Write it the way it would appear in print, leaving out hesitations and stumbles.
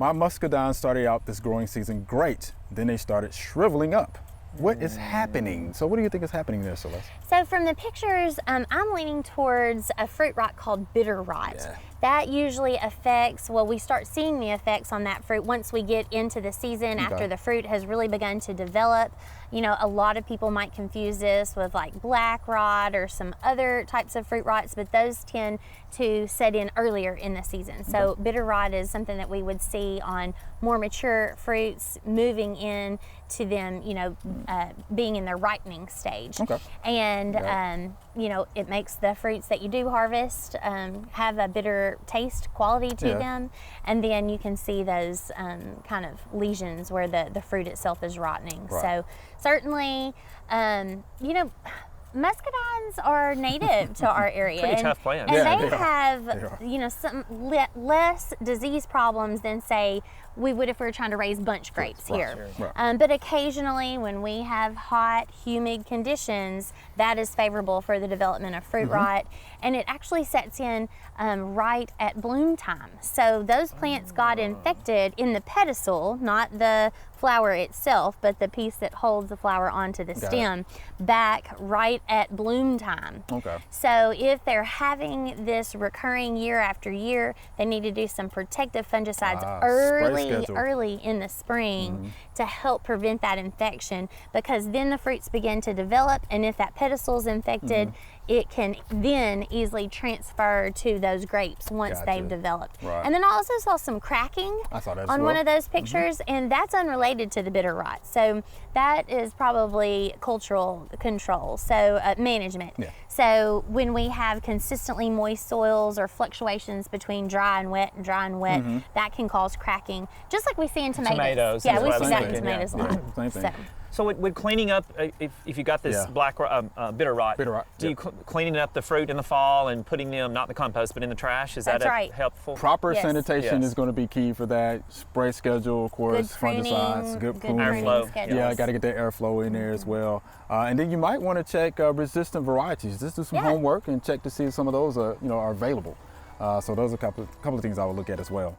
My muscadines started out this growing season great. Then they started shriveling up. What is happening? So what do you think is happening there, Celeste? So from the pictures, I'm leaning towards a fruit rot called bitter rot. Yeah. That usually affects, well, we start seeing the effects on that fruit once we get into the season, after the fruit has really begun to develop. You know, a lot of people might confuse this with like black rot or some other types of fruit rots, but those tend to set in earlier in the season. So bitter rot is something that we would see on more mature fruits moving in to them, you know, being in their ripening stage. And, you know, it makes the fruits that you do harvest have a bitter taste quality to them. And then you can see those kind of lesions where the fruit itself is rotting. So certainly, you know, muscadines are native to our area. Pretty tough plants. And they have, you know, some less disease problems than, say, we would if we were trying to raise bunch grapes here. But occasionally when we have hot, humid conditions, that is favorable for the development of fruit rot. And it actually sets in right at bloom time. So those plants got infected in the pedicel, not the flower itself, but the piece that holds the flower onto the stem, back right at bloom time. So if they're having this recurring year after year, they need to do some protective fungicides early in the spring to help prevent that infection, because then the fruits begin to develop, and if that pedicel is infected, it can then easily transfer to those grapes once they've developed. And then I also saw some cracking on one of those pictures, and that's unrelated to the bitter rot. So that is probably cultural control, so management. So when we have consistently moist soils or fluctuations between dry and wet, that can cause cracking, just like we see in tomatoes. Yeah, we see that in tomatoes a lot. So with cleaning up, if you got this black bitter rot, do you cleaning up the fruit in the fall and putting them not in the compost but in the trash? Is that helpful? Proper sanitation is going to be key for that. Spray schedule, of course, fungicides, good pruning. Airflow. Yeah, got to get that airflow in there as well. And then you might want to check resistant varieties. Just do some homework and check to see if some of those are, are available. So those are a couple of things I would look at as well.